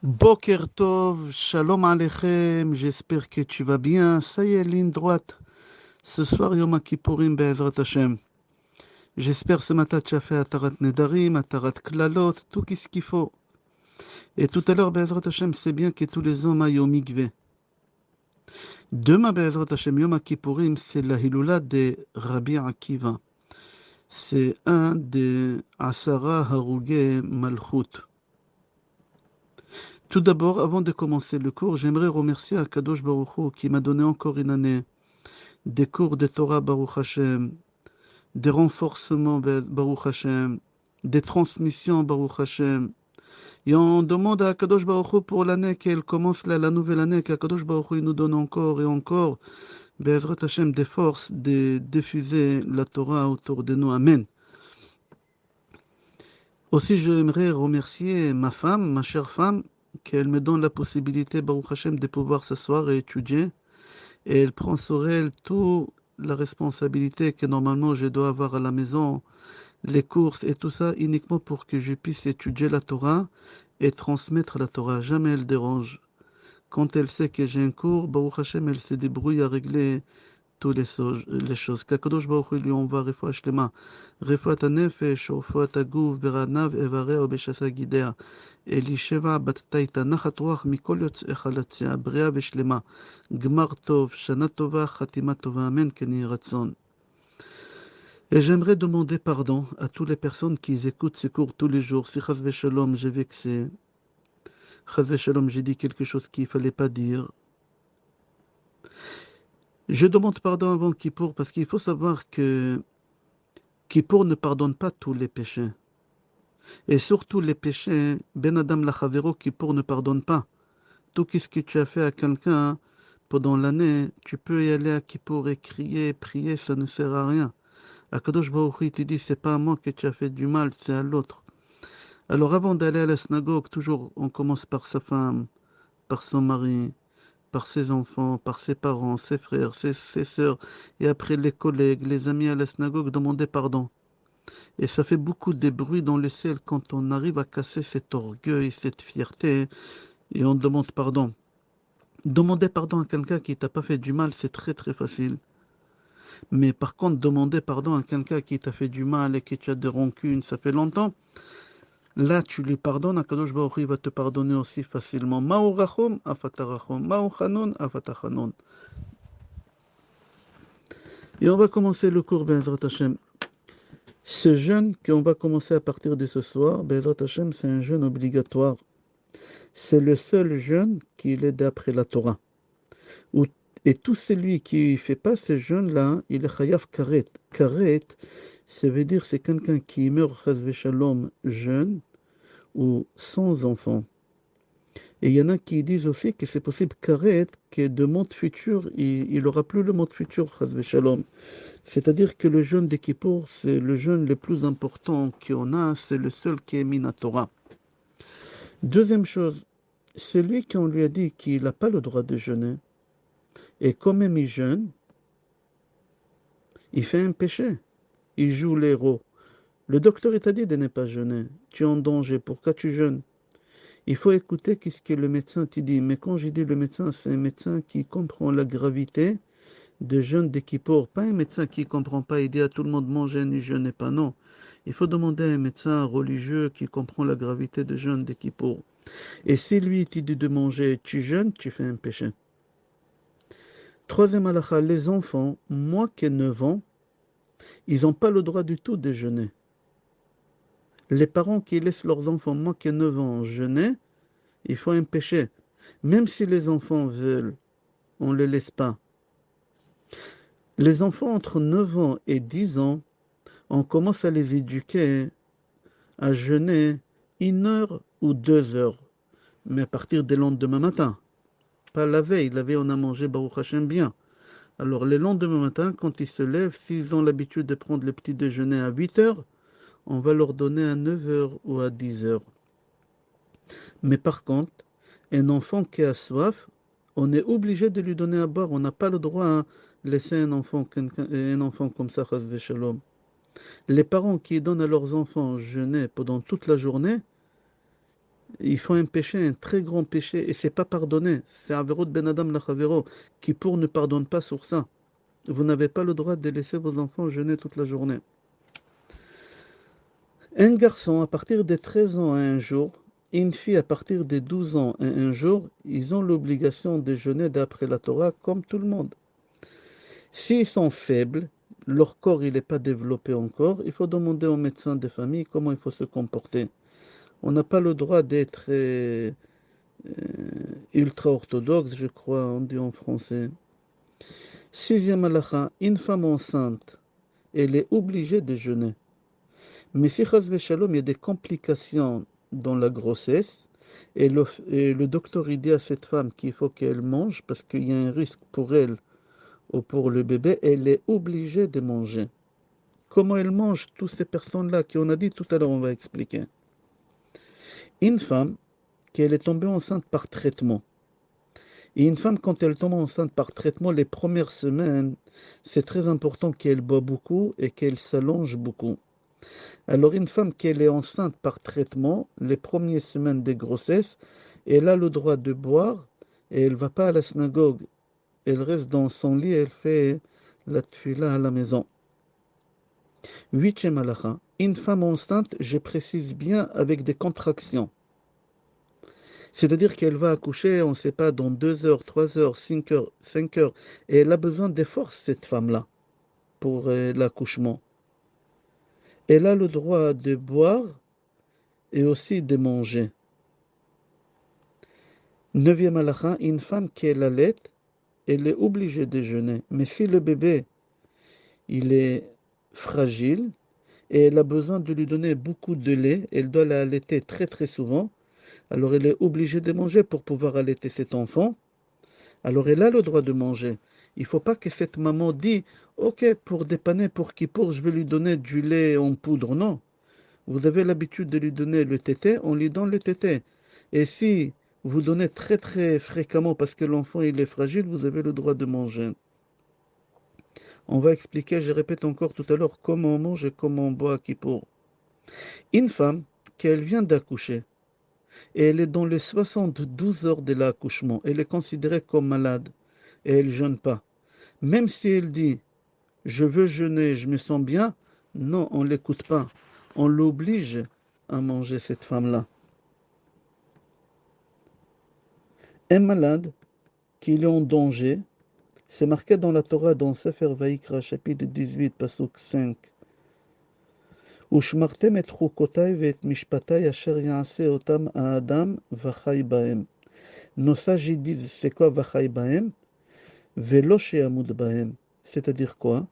Boker Tov, Shalom Aleichem, j'espère que tu vas bien. Ça y est, ligne droite. Ce soir, Yom Kippourim Be'ezrat Hashem. J'espère ce matin tu as fait Atarat Nedarim, Atarat Klalot, tout ce qu'il faut. Et tout à l'heure, Be'ezrat Hashem, c'est bien que tous les hommes aillent au mikveh. Demain, Be'ezrat Hashem, Yom Kippourim, c'est la Hilula de Rabbi Akiva. C'est un des Asara Harugé Malchut. Tout d'abord, avant de commencer le cours, j'aimerais remercier Akadosh Baruch Hu qui m'a donné encore une année des cours de Torah Baruch Hashem, des renforcements Baruch Hashem, des transmissions Baruch Hashem. Et on demande à Akadosh Baruch Hu pour l'année qu'elle commence là, la nouvelle année, qu'Akadosh Baruch Hu nous donne encore et encore, Be'ezrat Hashem, des forces de diffuser la Torah autour de nous. Amen. Aussi, j'aimerais remercier ma femme, ma chère femme, qu'elle me donne la possibilité, Baruch Hashem, de pouvoir s'asseoir et étudier. Et elle prend sur elle toute la responsabilité que normalement je dois avoir à la maison, les courses et tout ça, uniquement pour que je puisse étudier la Torah et transmettre la Torah. Jamais elle dérange. Quand elle sait que j'ai un cours, Baruch Hashem, elle se débrouille à régler toutes les choses. Qu'Akadosh Baruch Hu lui envoie refoua shlema, refoua הנפש, ורפואת הגוף, ברעניו איבריה ובשסה גידיה. אלישבע בת תיתה, נחת רוח מכל יוצאי חלציה, בריאה ושלמה. גמר טוב, שנה טובה, חתימה טובה, אמן כן יהי רצון. Et j'aimerais demander pardon à toutes les personnes qui écoutent ces cours tous les jours. Si chas v'shalom, j'ai vexé, chas v'shalom, j'ai dit quelque chose qu'il ne fallait pas dire. Je demande pardon avant Kippour parce qu'il faut savoir que Kippour ne pardonne pas tous les péchés. Et surtout les péchés, Ben Adam Lachavero, Kippour ne pardonne pas. Tout ce que tu as fait à quelqu'un pendant l'année, tu peux y aller à Kippour et crier, prier, ça ne sert à rien. Akadosh Baruch Hu, il te dit, c'est pas à moi que tu as fait du mal, c'est à l'autre. Alors avant d'aller à la synagogue, toujours on commence par sa femme, par son mari, par ses enfants, par ses parents, ses frères, ses sœurs, et après les collègues, les amis à la synagogue, demander pardon. Et ça fait beaucoup de bruit dans le ciel quand on arrive à casser cet orgueil, cette fierté, et on demande pardon. Demander pardon à quelqu'un qui t'a pas fait du mal, c'est très très facile. Mais par contre, demander pardon à quelqu'un qui t'a fait du mal et que tu as des rancunes, ça fait longtemps, là tu lui pardonnes, Akadosh Baruch Hu va te pardonner aussi facilement. Ma'u rachum, afatarachum. Ma'u chanun, afatachanun. Et on va commencer le cours, Be'ezrat Hashem. Ce jeûne qu'on va commencer à partir de ce soir, Be'ezrat Hashem, c'est un jeûne obligatoire. C'est le seul jeûne qu'il est d'après la Torah. Et tout celui qui ne fait pas ce jeûne-là, il est chayav karet. Karet, ça veut dire c'est quelqu'un qui meurt, chas v'shalom, jeune ou sans enfant. Et il y en a qui disent aussi que c'est possible karet, que de monde futur, il n'aura plus le monde futur, chas v'shalom. C'est-à-dire que le jeûne des Kippour, c'est le jeûne le plus important qu'on a, c'est le seul qui est mis à Torah. Deuxième chose, celui qu'on lui a dit qu'il n'a pas le droit de jeûner, et quand même il jeûne, il fait un péché. Il joue l'héros. Le docteur il t'a dit de ne pas jeûner. Tu es en danger. Pourquoi tu jeûnes? Il faut écouter ce que le médecin te dit. Mais quand j'ai dit le médecin, c'est un médecin qui comprend la gravité de jeûne des Kippour. Pas un médecin qui ne comprend pas et dit à tout le monde mangez, ne jeûnez pas. Non. Il faut demander à un médecin religieux qui comprend la gravité de jeûne des Kippour. Et si lui te dit de manger, tu jeûnes, tu fais un péché. Troisième halakha, les enfants, moins que 9 ans, ils n'ont pas le droit du tout de jeûner. Les parents qui laissent leurs enfants moins que 9 ans jeûner, il faut un péché. Même si les enfants veulent, on ne les laisse pas. Les enfants entre 9 ans et 10 ans, on commence à les éduquer à jeûner 1 heure ou 2 heures. Mais à partir du lendemain matin. Pas la veille. La veille, on a mangé Baruch Hashem bien. Alors, le lendemain matin, quand ils se lèvent, s'ils ont l'habitude de prendre le petit déjeuner à 8 heures, on va leur donner à 9 heures ou à 10 heures. Mais par contre, un enfant qui a soif, on est obligé de lui donner à boire. On n'a pas le droit à laisser un enfant comme ça, chas v'shalom. Les parents qui donnent à leurs enfants jeûner pendant toute la journée, Ils font un péché, un très grand péché, et c'est pas pardonné. C'est Averot Ben Adam Lachavero, qui pour ne pardonne pas sur ça. Vous n'avez pas le droit de laisser vos enfants jeûner toute la journée. Un garçon, à partir de 13 ans à un jour, et une fille à partir de 12 ans à un jour, ils ont l'obligation de jeûner d'après la Torah comme tout le monde. S'ils sont faibles, leur corps il n'est pas développé encore, il faut demander au médecin de famille comment il faut se comporter. On n'a pas le droit d'être ultra-orthodoxe, je crois, on dit en français. Sixième halakha, une femme enceinte, elle est obligée de jeûner. Mais si chas v'shalom, il y a des complications dans la grossesse, et le docteur il dit à cette femme qu'il faut qu'elle mange parce qu'il y a un risque pour elle ou pour le bébé, elle est obligée de manger. Comment elle mange, toutes ces personnes-là qui on a dit tout à l'heure, on va expliquer. Une femme qui elle est tombée enceinte par traitement. Et une femme, quand elle tombe enceinte par traitement, les premières semaines, c'est très important qu'elle boit beaucoup et qu'elle s'allonge beaucoup. Alors, une femme qui est enceinte par traitement, les premières semaines de grossesse, elle a le droit de boire et elle ne va pas à la synagogue. Elle reste dans son lit, elle fait la tfila à la maison. Huitième halakha. Une femme enceinte, je précise bien, avec des contractions. C'est-à-dire qu'elle va accoucher, on ne sait pas, dans 2 heures, 3 heures, 5 heures, 5 heures. Et elle a besoin de force, cette femme-là, pour l'accouchement. Elle a le droit de boire et aussi de manger. Neuvième halakha, une femme qui est allait, elle est obligée de jeûner. Mais si le bébé, il est fragile et elle a besoin de lui donner beaucoup de lait, elle doit l'allaiter très très souvent, alors elle est obligée de manger pour pouvoir allaiter cet enfant. Alors elle a le droit de manger. Il ne faut pas que cette maman dise, OK, pour dépanner, pour Kippour, je vais lui donner du lait en poudre. Non. Vous avez l'habitude de lui donner le tété, on lui donne le tété. Et si vous donnez très très fréquemment parce que l'enfant il est fragile, vous avez le droit de manger. On va expliquer, je répète encore tout à l'heure, comment on mange et comment on boit à Kippour. Une femme, qu'elle vient d'accoucher, et elle est dans les 72 heures de l'accouchement, elle est considérée comme malade, et elle ne jeûne pas. Même si elle dit, je veux jeûner, je me sens bien, non, on ne l'écoute pas. On l'oblige à manger, cette femme-là. Un malade qui est en danger, c'est marqué dans la Torah, dans Sefer Vaïkra, chapitre 18, pasuk 5. ושמרתם את חוקותיי ואת משפטיי אשר יעשה אותם האדם וחי בהם. נוסע j'ai c'est quoi וחי בהם? ולא שימות בהם. C'est-à-dire quoi?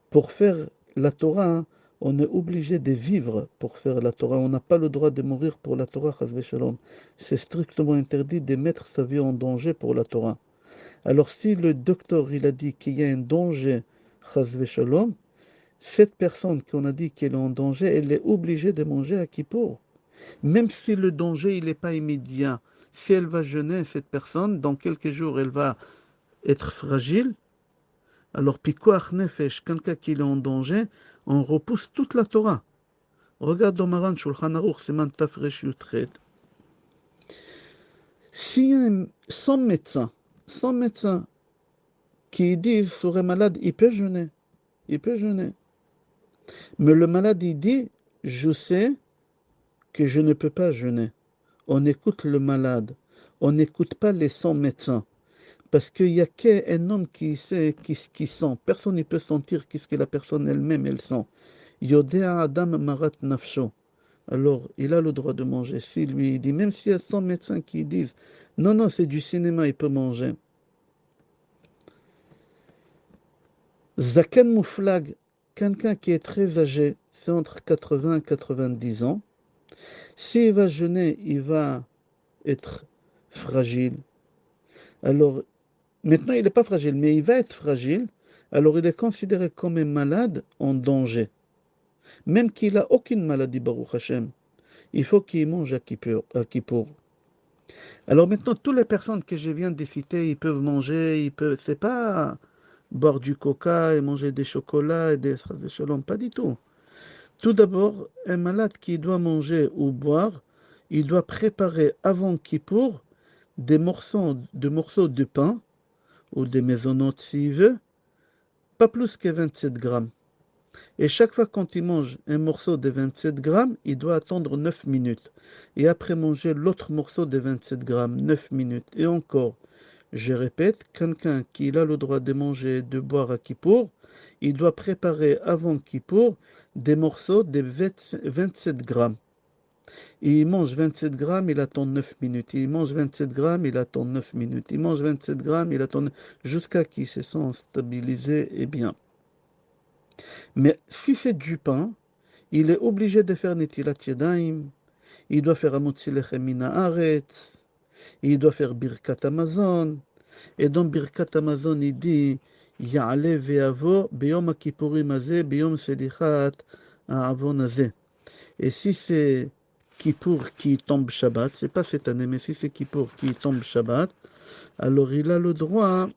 Pour faire la Torah, on est obligé de vivre pour faire la Torah. On n'a pas le droit de mourir pour la Torah, chas v'shalom. C'est strictement interdit de mettre sa vie en danger pour la Torah. Alors si le docteur il a dit qu'il y a un danger, chas v'shalom, cette personne qu'on a dit qu'elle est en danger, elle est obligée de manger à Kippour. Même si le danger il n'est pas immédiat. Si elle va jeûner, cette personne, dans quelques jours, elle va être fragile. Alors, pikuach nefesh, quelqu'un qui est en danger, on repousse toute la Torah. Regarde dans Maran Shulchan Aruch, Siman Tafresh Yutchet. Si sans médecin qui dit serait malade, il peut jeûner. Il peut jeûner. Mais le malade, il dit, je sais que je ne peux pas jeûner. On écoute le malade. On n'écoute pas les sans médecins. Parce qu'il n'y a qu'un homme qui sait ce qu'il sent. Personne ne peut sentir qu'est-ce que la personne elle-même, elle sent. Yodea Adam Marat Nafsho. Alors, il a le droit de manger. Si lui, il dit, même s'il y a 100 médecins qui disent, non, non, c'est du cinéma, il peut manger. Zaken Mouflag, quelqu'un qui est très âgé, c'est entre 80 et 90 ans. S'il va jeûner, il va être fragile. Alors, maintenant, il n'est pas fragile, mais il va être fragile. Alors, il est considéré comme un malade en danger. Même qu'il n'a aucune maladie, Baruch Hashem. Il faut qu'il mange à Kippour. Alors maintenant, toutes les personnes que je viens de citer, ils peuvent manger, c'est pas boire du coca et manger des chocolats et des shalom, pas du tout. Tout d'abord, un malade qui doit manger ou boire, il doit préparer avant Kippour des morceaux de pain ou des maisonnottes s'il veut, pas plus que 27 grammes. Et chaque fois quand il mange un morceau de 27 grammes, il doit attendre 9 minutes. Et après manger l'autre morceau de 27 grammes, 9 minutes. Et encore, je répète, quelqu'un qui a le droit de manger et de boire à Kippour, il doit préparer avant Kippour des morceaux de 27 grammes. Il mange 27 grammes, il attend 9 minutes. Il mange 27 grammes, il attend 9 minutes. Il mange 27 grammes, il attend jusqu'à qu'il se sent stabilisé et bien. Mais si c'est du pain, il est obligé de faire Netilat Yadayim, il doit faire Amotzi Lechem Min Haaretz, il doit faire Birkat Hamazon, et dans Birkat Hamazon, il dit Ya'ale ve'avo beyom ha'kippurim hazeh, beyom selichat ha'avon hazeh. Et si c'est Kippour qui tombe Shabbat, c'est pas cette année, mais si c'est Kippour qui tombe Shabbat, alors il a le droit,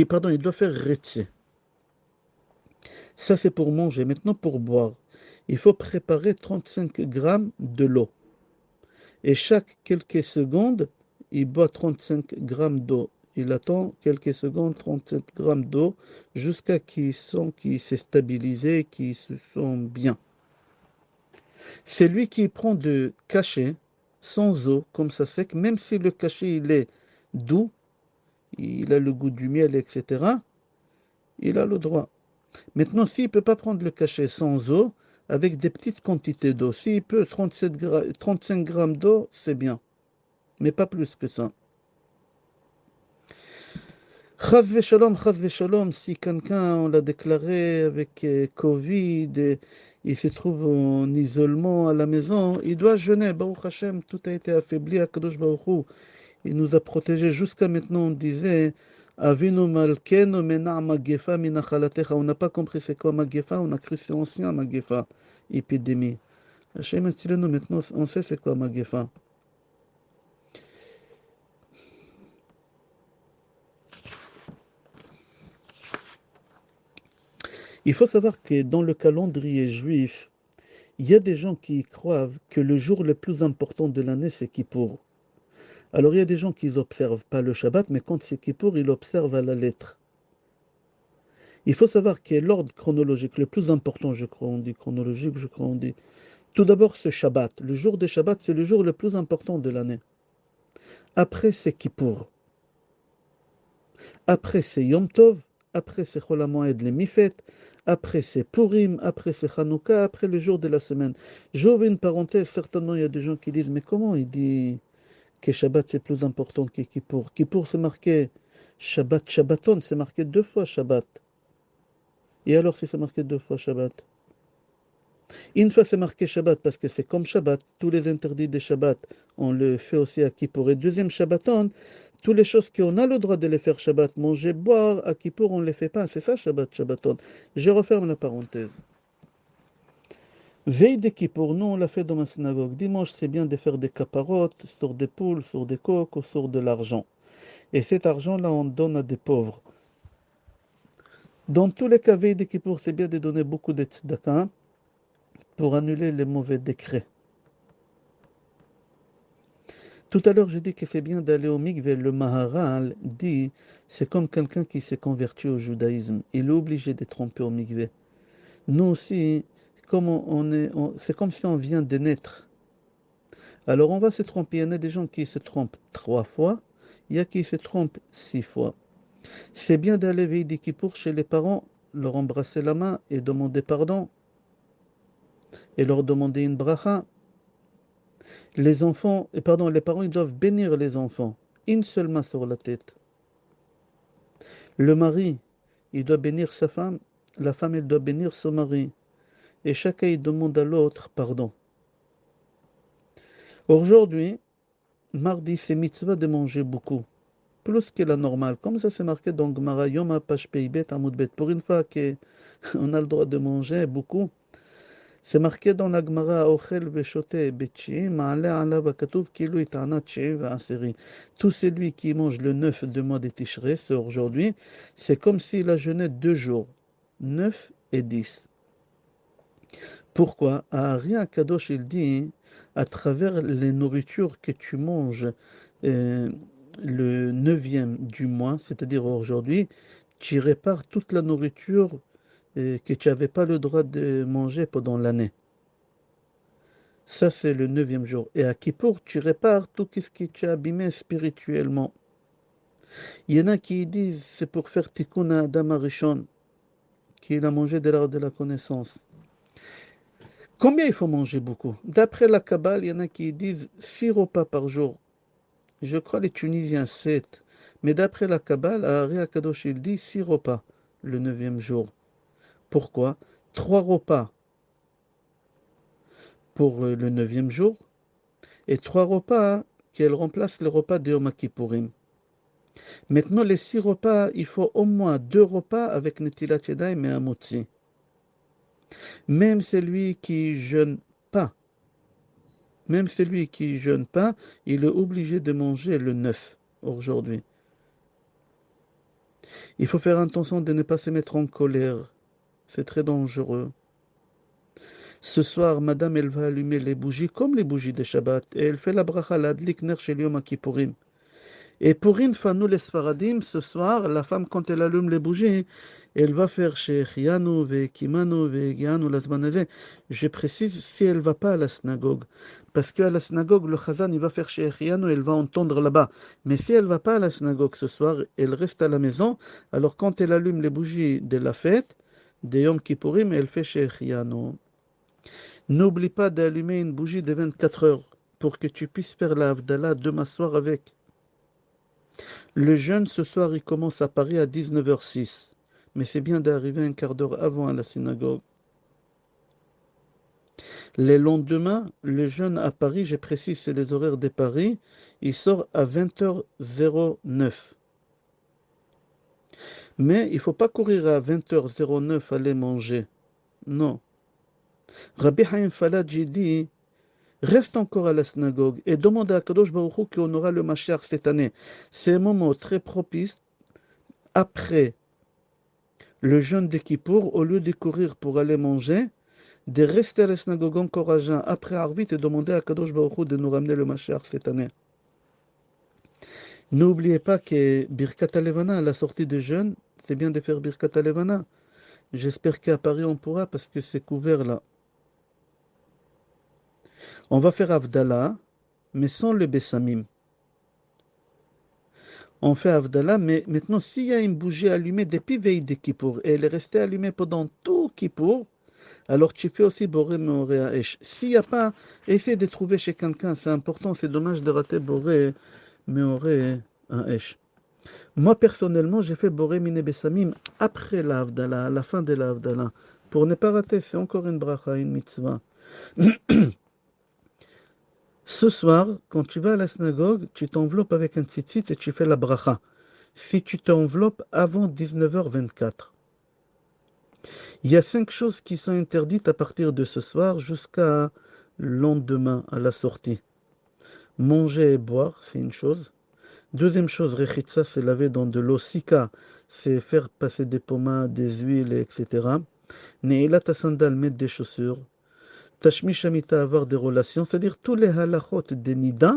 pardon, il doit faire Retzeh. Ça, c'est pour manger. Maintenant, pour boire, il faut préparer 35 grammes de l'eau. Et chaque quelques secondes, il boit 35 grammes d'eau. Il attend quelques secondes, 37 grammes d'eau, jusqu'à qu'il s'est stabilisé, qu'il se sent bien. C'est lui qui prend de cachet, sans eau, comme ça sec, même si le cachet il est doux, il a le goût du miel, etc., il a le droit. Maintenant, s'il ne peut pas prendre le cachet sans eau, avec des petites quantités d'eau, s'il peut 35 grammes d'eau, c'est bien, mais pas plus que ça. Chaz v'shalom, si quelqu'un, on l'a déclaré avec Covid, et il se trouve en isolement à la maison, il doit jeûner. Baruch Hashem, tout a été affaibli à Kadosh Baruch Hu. Il nous a protégés jusqu'à maintenant, on disait, Avinu malkenu mena magefa minachalatecha. On n'a pas compris c'est quoi magefa, on a cru c'est ancien magefa, épidémie. Hashem nous maintenant, on sait c'est quoi magefa. Il faut savoir que dans le calendrier juif, il y a des gens qui croient que le jour le plus important de l'année, c'est Kippour. Alors il y a des gens qui n'observent pas le Shabbat, mais quand c'est Kippour, ils l'observent à la lettre. Il faut savoir que l'ordre chronologique le plus important, je crois, on dit chronologique, je crois, on dit. Tout d'abord, ce Shabbat. Le jour des Shabbat, c'est le jour le plus important de l'année. Après, c'est Kippour. Après, c'est Yom Tov. Après, c'est Chol HaMoed le Mifet. Après, c'est Purim. Après, c'est Hanouka. Après, le jour de la semaine. J'ouvre une parenthèse. Certainement, il y a des gens qui disent, mais comment il dit que Shabbat, c'est plus important que Kippour? Kippour, c'est marqué Shabbat, Shabbaton. C'est marqué 2 fois Shabbat. Et alors, si c'est marqué 2 fois Shabbat? Une fois c'est marqué Shabbat parce que c'est comme Shabbat, tous les interdits des Shabbat, on le fait aussi à Kippour. Et deuxième Shabbaton, toutes les choses qu'on a le droit de les faire Shabbat, manger, boire, à Kippour on ne les fait pas. C'est ça Shabbat, Shabbaton. Je referme la parenthèse. Veille de Kippour, nous on l'a fait dans ma synagogue. Dimanche c'est bien de faire des caparottes sur des poules, sur des coqs ou sur de l'argent. Et cet argent-là on donne à des pauvres. Dans tous les cas, veille de Kippour, c'est bien de donner beaucoup de tzedaka pour annuler les mauvais décrets. Tout à l'heure, j'ai dit que c'est bien d'aller au mikvé. Le Maharal dit c'est comme quelqu'un qui s'est converti au judaïsme. Il est obligé d'être trompé au mikvé. Nous aussi, comme c'est comme si on vient de naître. Alors on va se tromper. Il y en a des gens qui se trompent 3 fois. Il y a qui se trompent 6 fois. C'est bien d'aller veiller Kippour chez les parents, leur embrasser la main et demander pardon. Et leur demander une bracha. Les enfants, pardon, les parents, ils doivent bénir les enfants. Une seule main sur la tête. Le mari, il doit bénir sa femme, la femme, elle doit bénir son mari. Et chacun, il demande à l'autre pardon. Aujourd'hui, mardi, c'est mitzvah de manger beaucoup, plus que la normale. Comme ça, c'est marqué dans Gemara, Yom HaPash Peibet Amud Bet. Pour une fois qu'on a le droit de manger beaucoup, c'est marqué dans la Gemara, Ochel Veshote Betchi, Ma'ale Alav Akatuv Kilu Itana Tshi V'Aseri. Tout celui qui mange le 9 de mois de Tishrei, c'est aujourd'hui, c'est comme s'il a jeûné 2 jours, 9 et 10. Pourquoi? Ah, rien Kadosh, il dit, à travers les nourritures que tu manges euh, le neuvième du mois, c'est-à-dire aujourd'hui, tu répares toute la nourriture que tu n'avais pas le droit de manger pendant l'année. Ça, c'est le neuvième jour. Et à Kippour, tu répares tout ce qui tu as abîmé spirituellement. Il y en a qui disent c'est pour faire tikkun à Adam Arishon, qu'il a mangé de l'arbre de la connaissance. Combien il faut manger beaucoup? D'après la Kabbale, il y en a qui disent 6 repas par jour. Je crois les Tunisiens 7. Mais d'après la Kabbale, Ari Akadosh, il dit 6 repas le neuvième jour. Pourquoi? 3 repas pour le neuvième jour et 3 repas qu'elle remplace les repas de Yom Kippourim. Maintenant, les 6 repas, il faut au moins 2 repas avec Netilat Yadayim et Hamotzi. Même celui qui jeûne pas, même celui qui jeûne pas, il est obligé de manger le 9 aujourd'hui. Il faut faire attention de ne pas se mettre en colère. C'est très dangereux. Ce soir, madame, elle va allumer les bougies comme les bougies de Shabbat. Et elle fait la bracha, la adlik ner shel Yom Kippourim. Et pour une fois, nous les Sfaradim, ce soir, la femme, quand elle allume les bougies, elle va faire Shechianu, Vekimanu, Vegianu, Lazmanazé. Je précise si elle ne va pas à la synagogue. Parce qu'à la synagogue, le Chazan, il va faire Shechianu, elle va entendre là-bas. Mais si elle ne va pas à la synagogue ce soir, elle reste à la maison. Alors quand elle allume les bougies de la fête, de Yom Kippourim, elle fait Shechianu. N'oublie pas d'allumer une bougie de 24 heures pour que tu puisses faire la Havdalah demain soir avec. Le jeûne ce soir, il commence à Paris à 19h06. Mais c'est bien d'arriver un quart d'heure avant à la synagogue. Les lendemains, le jeûne à Paris, j'ai précisé c'est les horaires de Paris, il sort à 20h09. Mais il ne faut pas courir à 20h09 aller manger. Non. Rabbi Haïm Faladji dit, reste encore à la synagogue et demande à Kadosh Baruch Hu qu'on aura le Mashiach cette année. C'est un moment très propice après le jeûne de Kippour, au lieu de courir pour aller manger, de rester à la synagogue encore à jeun après Arvit et demander à Kadosh Baruch Hu de nous ramener le Mashiach cette année. N'oubliez pas que Birkat Alevana, à la sortie de jeûne, c'est bien de faire Birkat Alevana. J'espère qu'à Paris on pourra parce que c'est couvert là. On va faire Avdallah, mais sans le Bessamim. On fait Avdallah, mais maintenant, s'il y a une bougie allumée depuis veille de Kippour et elle est restée allumée pendant tout Kippour, alors tu fais aussi Boré Meoré Haesh. S'il n'y a pas, essaie de trouver chez quelqu'un, c'est important, c'est dommage de rater Boré Meoré Haesh. Moi, personnellement, j'ai fait Boré Mine Bessamim après la Havdalah, à la fin de la Havdalah. Pour ne pas rater, c'est encore une bracha, une mitzvah. Ce soir, quand tu vas à la synagogue, tu t'enveloppes avec un tzitzit et tu fais la bracha. Si tu t'enveloppes avant 19h24. Il y a 5 choses qui sont interdites à partir de ce soir jusqu'à lendemain à la sortie. Manger et boire, c'est une chose. Deuxième chose, rechitza, c'est laver dans de l'eau. Sika, c'est faire passer des pommades, des huiles, etc. Ne'ilat sandal, mettre des chaussures. Tashmish Shamita, avoir des relations, c'est-à-dire tous les halachot des nida.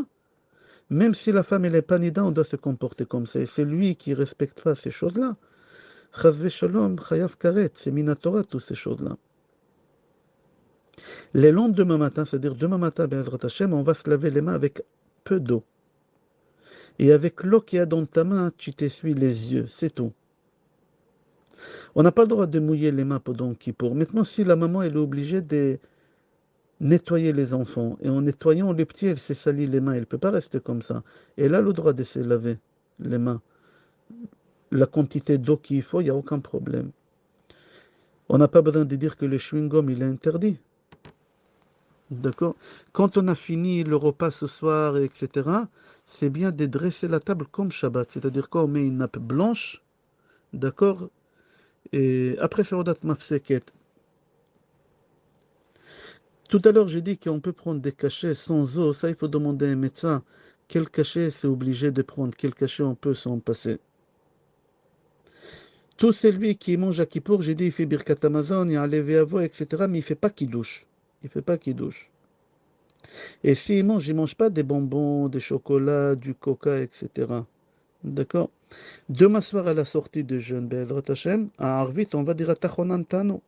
Même si la femme elle n'est pas nida, on doit se comporter comme ça. Et c'est lui qui ne respecte pas ces choses-là. Chazve shalom, chayav karet, c'est minatora, toutes ces choses-là. Les lendemain matin, c'est-à-dire demain matin, Be'ezrat Hashem, on va se laver les mains avec peu d'eau. Et avec l'eau qu'il y a dans ta main, tu t'essuies les yeux, c'est tout. On n'a pas le droit de mouiller les mains pendant Kippour. Maintenant, si la maman elle est obligée de nettoyer les enfants, et en nettoyant les petits, elle s'est sali les mains, elle ne peut pas rester comme ça. Elle a le droit de se laver les mains. La quantité d'eau qu'il faut, il n'y a aucun problème. On n'a pas besoin de dire que le chewing-gum, il est interdit. D'accord? Quand on a fini le repas ce soir, etc., c'est bien de dresser la table comme Shabbat. C'est-à-dire qu'on met une nappe blanche, d'accord? Et après Seudat Mafseket. Tout à l'heure, j'ai dit qu'on peut prendre des cachets sans eau. Ça, il faut demander à un médecin. Quel cachet c'est obligé de prendre? Quel cachet on peut s'en passer? Tout celui qui mange à Kippour, j'ai dit, il fait Birkat Amazon, il y a un levé à voix, etc., mais il ne fait pas Kiddush. Il ne fait pas Kiddush. Et s'il mange, il ne mange pas des bonbons, des chocolats, du coca, etc. D'accord? Demain soir à la sortie de jeûne, Be'ezrat Hashem, à Arvit, on va dire à Tachonan Tano.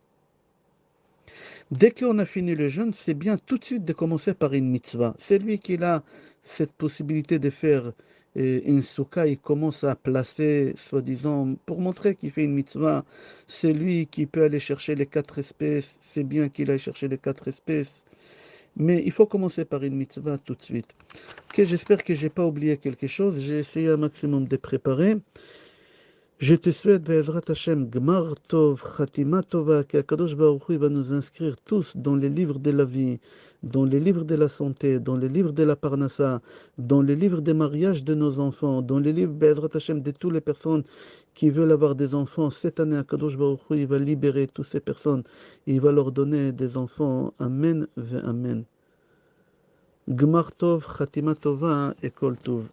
Dès qu'on a fini le jeûne, c'est bien tout de suite de commencer par une mitzvah. C'est lui qui a cette possibilité de faire une soukha, il commence à placer, soi-disant, pour montrer qu'il fait une mitzvah. C'est lui qui peut aller chercher les quatre espèces. C'est bien qu'il aille chercher les quatre espèces. Mais il faut commencer par une mitzvah tout de suite. Ok, j'espère que j'ai pas oublié quelque chose. J'ai essayé un maximum de préparer. Je te souhaite, Be'ezrat Hashem, Gmar Tov, Khatima Tova, qu'Akadosh Baruch Hu va nous inscrire tous dans les livres de la vie, dans les livres de la santé, dans les livres de la Parnassa, dans les livres des mariages de nos enfants, dans les livres, Be'ezrat Hashem, de toutes les personnes qui veulent avoir des enfants. Cette année, Akadosh Baruch Hu, il va libérer toutes ces personnes. Il va leur donner des enfants. Amen, ve Amen. Gmar Tov, Khatima Tova et Kol Tov.